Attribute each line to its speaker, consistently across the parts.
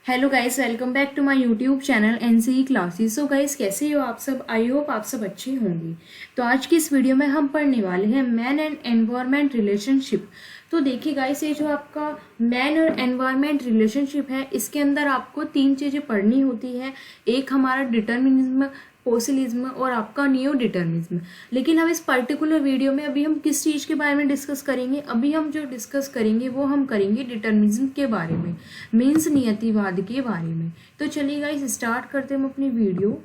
Speaker 1: Hello guys, welcome back to my YouTube channel NCE classes. So guys, कैसे हो आप सब? आई होप आप सब अच्छे होंगे। तो आज की इस वीडियो में हम पढ़ने वाले हैं मैन एंड एनवायरनमेंट रिलेशनशिप। तो देखिए गाइस, ये जो आपका मैन और एनवायरनमेंट रिलेशनशिप है, इसके अंदर आपको तीन चीज़ें पढ़नी होती है। एक हमारा डिटर्मिनिज्म, पोसिलिज्म और आपका नियो डिटर्मिनिज्म। लेकिन हम इस पर्टिकुलर वीडियो में अभी हम किस चीज़ के बारे में डिस्कस करेंगे? अभी हम जो डिस्कस करेंगे वो हम करेंगे डिटर्मिनिज्म के बारे में, मीन्स नियतिवाद के बारे में। तो चलिए गाइस, स्टार्ट करते हैं हम अपनी वीडियो।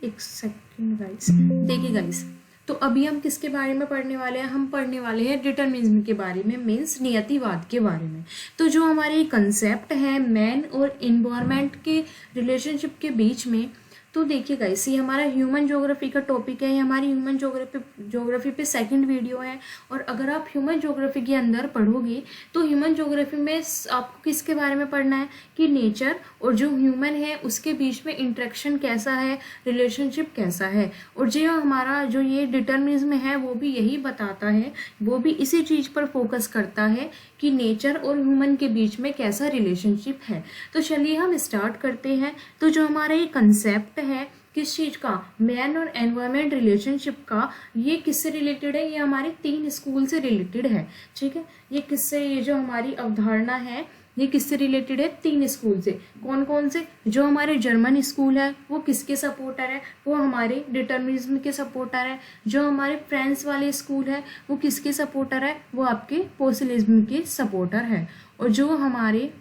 Speaker 1: एक सेकंड गाइस, देखिए गाइस, तो अभी हम किसके बारे में पढ़ने वाले हैं? हम पढ़ने वाले हैं डिटर्मिनिज्म के बारे में, मीन्स नियतिवाद के बारे में। तो जो हमारे कंसेप्ट है मैन और इन्वायरमेंट के रिलेशनशिप के बीच में, तो देखिए गाइस, ये हमारा ह्यूमन ज्योग्राफी का टॉपिक है। ये हमारी ह्यूमन ज्योग्राफी पे सेकंड वीडियो है। और अगर आप ह्यूमन ज्योग्राफी के अंदर पढ़ोगे तो ह्यूमन ज्योग्राफी में आपको किसके बारे में पढ़ना है कि नेचर और जो ह्यूमन है उसके बीच में इंटरेक्शन कैसा है, रिलेशनशिप कैसा है। और जो हमारा जो ये डिटर्मिनिज्म है वो भी यही बताता है, वो भी इसी चीज़ पर फोकस करता है कि नेचर और ह्यूमन के बीच में कैसा रिलेशनशिप है। तो चलिए हम स्टार्ट करते हैं। तो जो हमारा ये कंसेप्ट है किस चीज़ का, मैन और एनवायरनमेंट रिलेशनशिप का, ये किससे रिलेटेड है? ये हमारे तीन स्कूल से रिलेटेड है। ठीक है, ये किससे, ये जो हमारी अवधारणा है ये किससे रिलेटेड है? तीन स्कूल से। कौन कौन से? जो हमारे जर्मन स्कूल है वो किसके सपोर्टर है? वो हमारे डिटर्मिनिज्म के सपोर्टर है। जो हमारे फ्रांस वाले स्कूल है वो किसके सपोर्टर है? वो आपके पोसिलिज्म के सपोर्टर है। और जो हमारे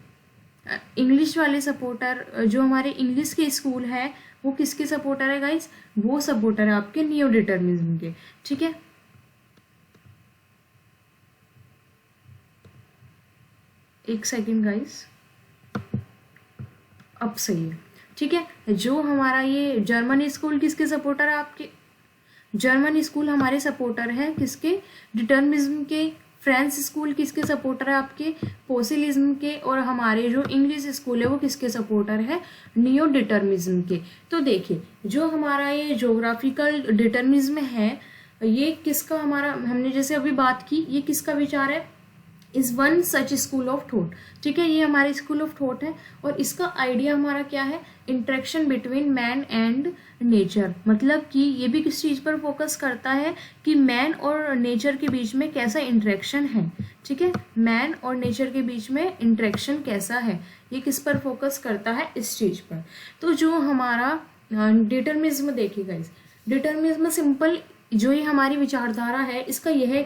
Speaker 1: इंग्लिश वाले सपोर्टर, जो हमारे इंग्लिश के स्कूल है वो किसके सपोर्टर है गाइस? वो सपोर्टर है आपके नियो डिटर्मिनिज्म के। ठीक है, एक सेकेंड गाइस, अब सही है। ठीक है, जो हमारा ये जर्मन स्कूल किसके सपोर्टर है? आपके जर्मन स्कूल हमारे सपोर्टर है किसके? डिटर्मिनिज्म के। फ्रेंच स्कूल किसके सपोर्टर है? आपके पोसिलिज्म के। और हमारे जो इंग्लिश स्कूल है वो किसके सपोर्टर है? नियो डिटर्मिनिज्म के। तो देखिए, जो हमारा ये ज्योग्राफिकल डिटर्मिनिज्म है ये किसका, हमारा हमने जैसे अभी बात की, ये किसका विचार है? Is one such school of thought. ठीक है, ये हमारे स्कूल ऑफ थॉट है। और इसका आइडिया हमारा क्या है? Interaction between man and nature. मतलब कि ये भी किस चीज़ पर फोकस करता है कि मैन और नेचर के बीच में कैसा इंटरेक्शन है। ठीक है, मैन और नेचर के बीच में इंटरेक्शन कैसा है, ये किस पर फोकस करता है? इस चीज़ पर। तो जो हमारा डिटर्मिनिज्म, देखिएगा इस डिटर्मिनिज्म सिंपल जो ये हमारी विचारधारा है इसका ये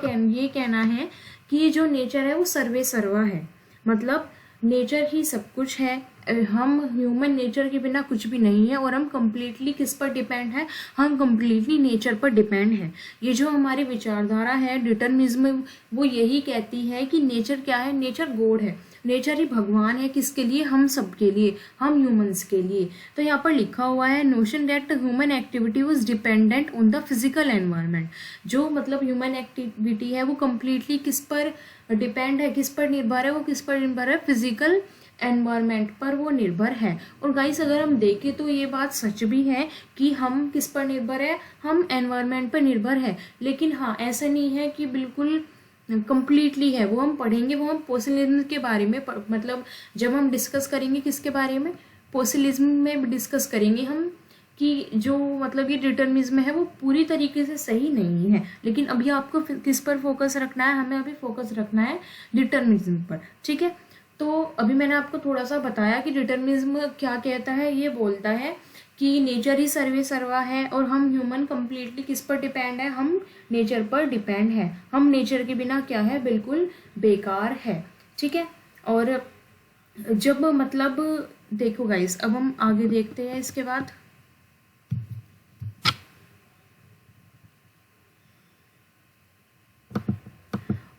Speaker 1: कहना है कि ये जो नेचर है वो सर्वे सर्वा है। मतलब नेचर ही सब कुछ है, हम ह्यूमन नेचर के बिना कुछ भी नहीं है। और हम कम्प्लीटली किस पर डिपेंड है? हम कम्प्लीटली नेचर पर डिपेंड है। ये जो हमारी विचारधारा है डिटर्मिनिज्म, वो यही कहती है कि नेचर क्या है? नेचर गॉड है, नेचर ही भगवान है। किसके लिए? हम सब के लिए, हम ह्यूमंस के लिए। तो यहाँ पर लिखा हुआ है notion that human activity was dependent on the physical environment. जो मतलब ह्यूमन एक्टिविटी है वो कम्प्लीटली किस पर डिपेंड है, किस पर निर्भर है? वो किस पर निर्भर है? फिजिकल एनवायरनमेंट पर वो निर्भर है। और गाइस, अगर हम देखें तो ये बात सच भी है कि हम किस पर निर्भर है? हम एनवायरनमेंट पर निर्भर है। लेकिन हाँ, ऐसा नहीं है कि बिल्कुल कंप्लीटली है। वो हम पढ़ेंगे, वो हम पोसिलिज्म के बारे में मतलब जब हम डिस्कस करेंगे किसके बारे में? पोसिलिज्म में डिस्कस करेंगे हम कि जो मतलब ये डिटर्मिनिज्म है वो पूरी तरीके से सही नहीं है। लेकिन अभी आपको किस पर फोकस रखना है? हमें अभी फोकस रखना है डिटर्मिनिज्म पर। ठीक है, तो अभी मैंने आपको थोड़ा सा बताया कि डिटर्मिनिज्म क्या कहता है। ये बोलता है कि नेचर ही सर्वे सर्वा है और हम ह्यूमन कम्प्लीटली किस पर डिपेंड है? हम नेचर पर डिपेंड है। हम नेचर के बिना क्या है? बिल्कुल बेकार है। ठीक है, और जब मतलब देखो गाइस, अब हम आगे देखते हैं इसके बाद।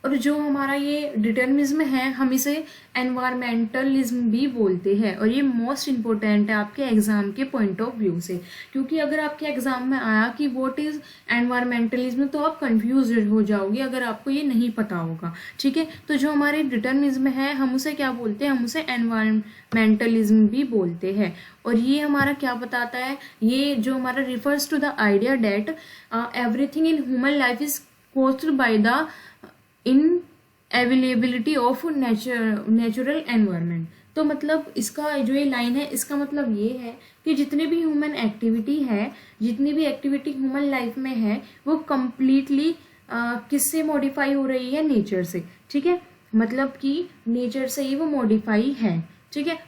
Speaker 1: और जो हमारा ये डिटर्मिनिज्म है हम इसे एनवायरमेंटलिज्म भी बोलते हैं। और ये मोस्ट इम्पोर्टेंट है आपके एग्जाम के पॉइंट ऑफ व्यू से, क्योंकि अगर आपके एग्जाम में आया कि व्हाट इज एनवायरमेंटलिज्म तो आप कंफ्यूज हो जाओगे अगर आपको ये नहीं पता होगा। ठीक है, तो जो हमारे डिटर्मिनिज्म है हम उसे क्या बोलते हैं? हम उसे एनवायरमेंटलिज्म भी बोलते हैं। और ये हमारा क्या बताता है? ये जो हमारा refers to the idea that everything in human life is caused by the unavailability of natural environment. तो मतलब इसका जो ये लाइन है, इसका मतलब ये है कि जितने भी ह्यूमन एक्टिविटी है, जितनी भी एक्टिविटी ह्यूमन लाइफ में है, वो कंप्लीटली किससे मॉडिफाई हो रही है? नेचर से। ठीक है, मतलब कि नेचर से ही वो मॉडिफाई है। ठीक है,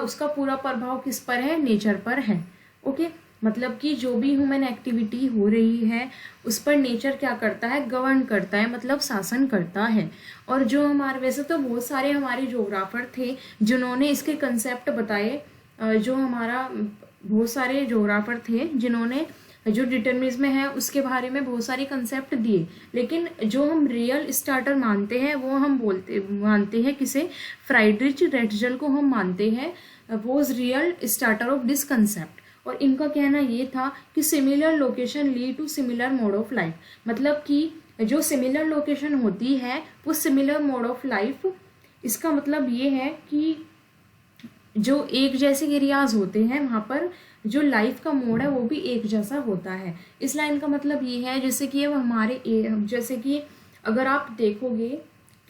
Speaker 1: उसका पूरा प्रभाव किस पर है? नेचर पर है। ओके, मतलब कि जो भी ह्यूमन एक्टिविटी हो रही है उस पर नेचर क्या करता है? गवर्न करता है, मतलब शासन करता है। और जो हमारे, वैसे तो बहुत सारे हमारे ज्योग्राफर थे जिन्होंने इसके कंसेप्ट बताए, जो हमारा बहुत सारे ज्योग्राफर थे जिन्होंने जो डिटर्मिनिज्म है उसके बारे में बहुत सारे कंसेप्ट दिए, लेकिन जो हम रियल स्टार्टर मानते हैं वो हम मानते हैं किसे? फ्राइडरिच रेटजल को हम मानते हैं was real starter of this concept. और इनका कहना ये था कि similar location lead to similar mode of life, मतलब कि जो सिमिलर लोकेशन होती है वो सिमिलर मोड ऑफ लाइफ। इसका मतलब ये है कि जो एक जैसे एरियाज होते हैं वहाँ पर जो लाइफ का मोड है वो भी एक जैसा होता है। इस लाइन का मतलब ये है जैसे कि जैसे कि अगर आप देखोगे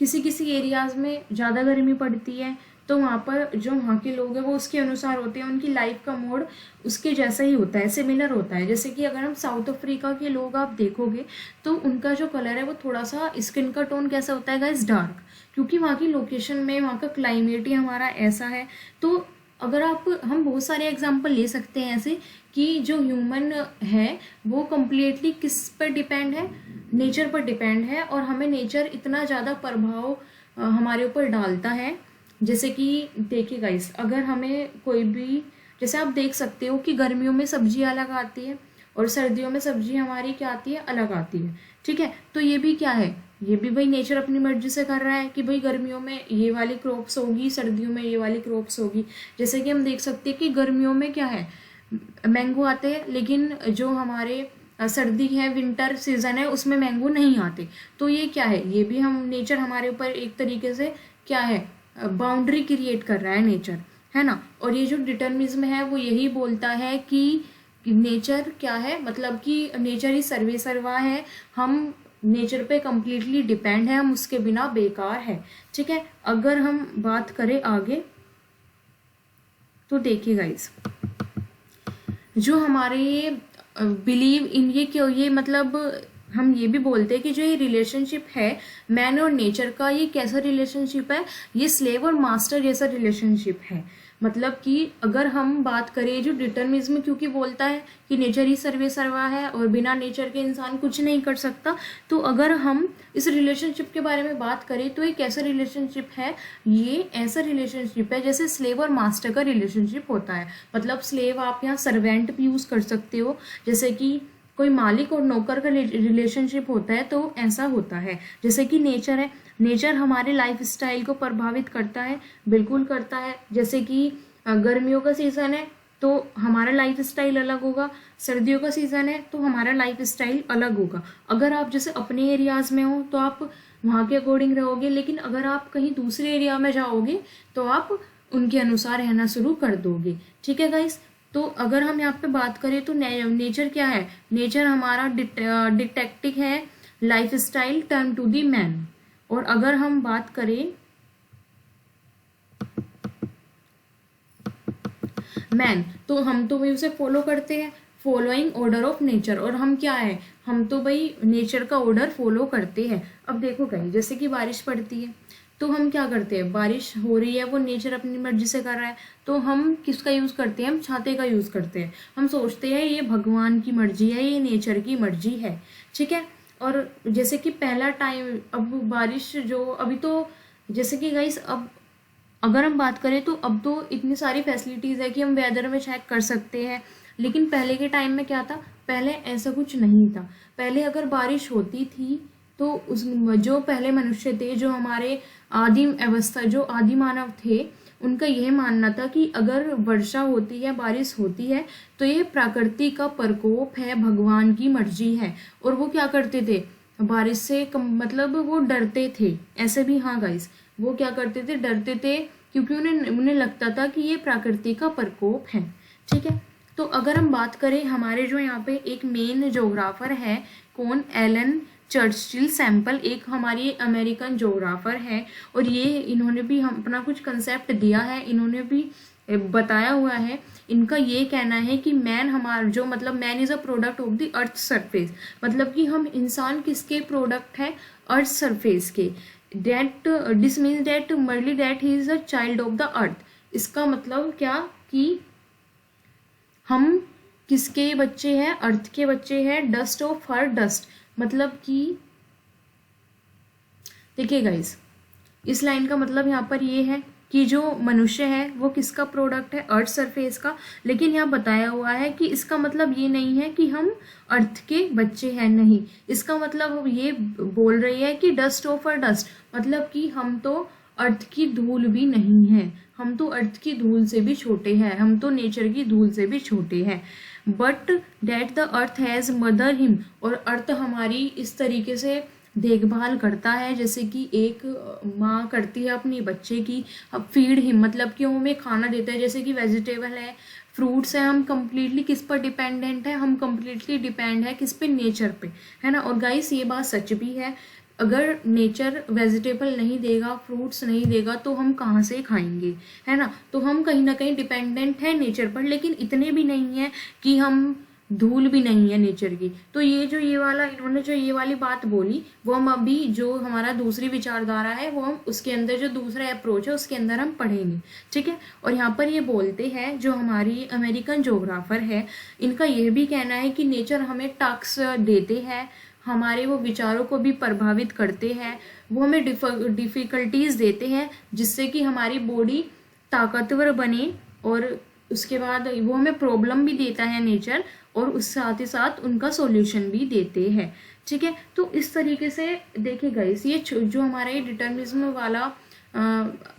Speaker 1: किसी किसी एरियाज में ज़्यादा गर्मी पड़ती है तो वहाँ पर जो वहाँ के लोग हैं वो उसके अनुसार होते हैं, उनकी लाइफ का मोड उसके जैसा ही होता है, सिमिलर होता है। जैसे कि अगर हम साउथ अफ्रीका के लोग आप देखोगे तो उनका जो कलर है वो थोड़ा सा, स्किन का टोन कैसा होता है गाइस? डार्क, क्योंकि वहाँ की लोकेशन में वहाँ का क्लाइमेट ही हमारा ऐसा है। तो अगर हम बहुत सारे एग्जाम्पल ले सकते हैं ऐसे कि जो ह्यूमन है वो कम्प्लीटली किस पर डिपेंड है? नेचर पर डिपेंड है, और हमें नेचर इतना ज़्यादा प्रभाव हमारे ऊपर डालता है। जैसे कि देखिए गाइस, अगर हमें कोई भी, जैसे आप देख सकते हो कि गर्मियों में सब्जी अलग आती है और सर्दियों में सब्जी हमारी क्या आती है? अलग आती है। ठीक है, तो ये भी क्या है? ये भी भाई नेचर अपनी मर्जी से कर रहा है कि भाई गर्मियों में ये वाली क्रॉप्स होगी, सर्दियों में ये वाली क्रॉप्स होगी। जैसे कि हम देख सकते हैं कि गर्मियों में क्या है? मैंगो आते हैं, लेकिन जो हमारे सर्दी है, विंटर सीजन है, उसमें मैंगो नहीं आते। तो ये क्या है? ये भी हम नेचर हमारे ऊपर एक तरीके से क्या है? बाउंड्री क्रिएट कर रहा है नेचर, है ना। और ये जो डिटर्मिनिज्म है वो यही बोलता है कि नेचर क्या है, मतलब कि नेचर ही सर्वे सर्वा है, हम नेचर पे कम्प्लीटली डिपेंड है, हम उसके बिना बेकार है। ठीक है, अगर हम बात करें आगे तो देखिए गाइस, जो हमारे ये बिलीव इन ये क्यों, ये मतलब हम ये भी बोलते हैं कि जो ये रिलेशनशिप है मैन और नेचर का, ये कैसा रिलेशनशिप है? ये स्लेव और मास्टर जैसा रिलेशनशिप है। मतलब कि अगर हम बात करें जो डिटर्मिनिज्म क्योंकि बोलता है कि नेचर ही सर्वे सर्वा है और बिना नेचर के इंसान कुछ नहीं कर सकता, तो अगर हम इस रिलेशनशिप के बारे में बात करें तो ये कैसा रिलेशनशिप है? ये ऐसा रिलेशनशिप है जैसे स्लेव और मास्टर का रिलेशनशिप होता है। मतलब स्लेव आप यहाँ सर्वेंट भी यूज़ कर सकते हो, जैसे कि कोई मालिक और नौकर का रिलेशनशिप होता है तो ऐसा होता है। जैसे कि नेचर है, नेचर हमारे लाइफ स्टाइल को प्रभावित करता है, बिल्कुल करता है। जैसे कि गर्मियों का सीज़न है तो हमारा लाइफ स्टाइल अलग होगा, सर्दियों का सीज़न है तो हमारा लाइफ स्टाइल अलग होगा। अगर आप जैसे अपने एरियाज़ में हो तो आप वहाँ के अकॉर्डिंग रहोगे, लेकिन अगर आप कहीं दूसरे एरिया में जाओगे तो आप उनके अनुसार रहना शुरू कर दोगे। ठीक है गाइस, तो अगर हम यहाँ पे बात करें तो नेचर क्या है? नेचर हमारा डिटेक्टिव है life style turn to the man. और अगर हम बात करें मैन, तो हम तो भाई उसे फॉलो करते हैं, फॉलोइंग ऑर्डर ऑफ नेचर। और हम क्या है? हम तो भाई नेचर का ऑर्डर फॉलो करते हैं। अब देखो कहीं जैसे कि बारिश पड़ती है तो हम क्या करते हैं? बारिश हो रही है, वो नेचर अपनी मर्जी से कर रहा है, तो हम किसका यूज़ करते हैं? हम छाते का यूज़ करते हैं। हम सोचते हैं ये भगवान की मर्जी है, ये नेचर की मर्जी है। ठीक है, और जैसे कि पहला टाइम, अब बारिश जो अभी तो जैसे कि गाइस, अब अगर हम बात करें तो अब तो इतनी सारी फैसिलिटीज़ है कि हम वेदर में चेक कर सकते हैं, लेकिन पहले के टाइम में क्या था? पहले ऐसा कुछ नहीं था। पहले अगर बारिश होती थी तो उस जो पहले मनुष्य थे, जो हमारे आदिम अवस्था, जो आदि मानव थे, उनका यह मानना था कि अगर वर्षा होती है, बारिश होती है तो ये प्रकृति का प्रकोप है, भगवान की मर्जी है। और वो क्या करते थे? बारिश से मतलब वो डरते थे ऐसे भी। हाँ गाइस, वो क्या करते थे? डरते थे, क्योंकि उन्हें लगता था कि ये प्रकृति का प्रकोप है। ठीक है, तो अगर हम बात करें हमारे जो यहाँ पे एक मेन ज्योग्राफर है, कौन? एलन चर्चिल सैम्पल एक हमारी अमेरिकन जोग्राफर है, और ये इन्होंने भी हम अपना कुछ कंसेप्ट दिया है, इन्होंने भी बताया हुआ है। इनका ये कहना है कि मैन हमारा जो मतलब man is a product of the earth surface, मतलब कि हम इंसान किसके प्रोडक्ट है, अर्थ सरफेस के। That this means that merely that he is a child of the earth. इसका मतलब क्या कि हम किसके बच्चे हैं, अर्थ के बच्चे हैं। डस्ट ऑफ हर डस्ट, मतलब कि देखिए गाइस, इस लाइन का मतलब यहाँ पर ये है कि जो मनुष्य है वो किसका प्रोडक्ट है, अर्थ सरफेस का। लेकिन यहाँ बताया हुआ है कि इसका मतलब ये नहीं है कि हम अर्थ के बच्चे हैं, नहीं। इसका मतलब ये बोल रही है कि डस्ट ऑफ अर डस्ट, मतलब कि हम तो अर्थ की धूल भी नहीं है, हम तो अर्थ की धूल से भी छोटे हैं, हम तो नेचर की धूल से भी छोटे हैं। But that the earth has mother him, और अर्थ हमारी इस तरीके से देखभाल करता है जैसे कि एक माँ करती है अपनी बच्चे की। अब फीड हिम मतलब कि वो हमें खाना देता है, जैसे कि वेजिटेबल है, फ्रूट्स है, हम कम्प्लीटली किस पर डिपेंडेंट है, हम कम्प्लीटली डिपेंड है किस पे, नेचर पे, है ना। और गाइस ये बात सच भी है, अगर नेचर वेजिटेबल नहीं देगा, फ्रूट्स नहीं देगा, तो हम कहाँ से खाएंगे, है ना। तो हम कहीं ना कहीं डिपेंडेंट है नेचर पर, लेकिन इतने भी नहीं है कि हम धूल भी नहीं है नेचर की। तो ये जो ये वाला इन्होंने जो ये वाली बात बोली, वो हम अभी जो हमारा दूसरी विचारधारा है वो हम उसके अंदर जो दूसरा अप्रोच है उसके अंदर हम पढ़ेंगे, ठीक है। और यहाँ पर ये बोलते हैं जो हमारी अमेरिकन जोग्राफर है, इनका यह भी कहना है कि नेचर हमें टास्क देते हैं, हमारे वो विचारों को भी प्रभावित करते हैं, वो हमें डिफ़िकल्टीज़ देते हैं जिससे कि हमारी बॉडी ताकतवर बने, और उसके बाद वो हमें प्रॉब्लम भी देता है नेचर, और उस साथ ही साथ उनका सॉल्यूशन भी देते हैं, ठीक है। तो इस तरीके से देखिए गाइस, ये जो हमारा ये डिटर्मिनिज्म वाला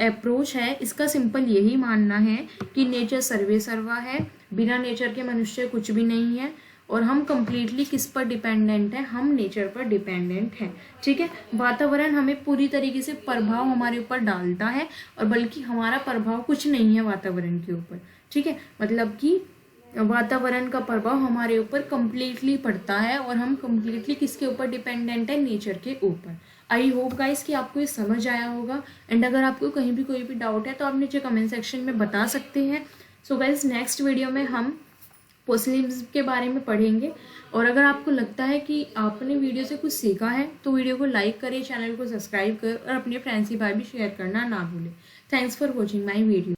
Speaker 1: अप्रोच है, इसका सिंपल यही मानना है कि नेचर सर्वे सर्वा है, बिना नेचर के मनुष्य कुछ भी नहीं है, और हम कम्प्लीटली किस पर डिपेंडेंट है, हम नेचर पर डिपेंडेंट हैं, ठीक है। वातावरण हमें पूरी तरीके से प्रभाव हमारे ऊपर डालता है, और बल्कि हमारा प्रभाव कुछ नहीं है वातावरण के ऊपर, ठीक है। मतलब कि वातावरण का प्रभाव हमारे ऊपर कम्प्लीटली पड़ता है, और हम कम्प्लीटली किसके ऊपर डिपेंडेंट है, नेचर के ऊपर। आई होप गाइस कि आपको ये समझ आया होगा, एंड अगर आपको कहीं भी कोई भी डाउट है तो आप नीचे कमेंट सेक्शन में बता सकते हैं। सो गाइस, नेक्स्ट वीडियो में हम फॉसिलिज्म के बारे में पढ़ेंगे। और अगर आपको लगता है कि आपने वीडियो से कुछ सीखा है तो वीडियो को लाइक करें, चैनल को सब्सक्राइब करें, और अपने फ्रेंड्स के बारे में शेयर करना ना भूलें। Thanks for watching my video.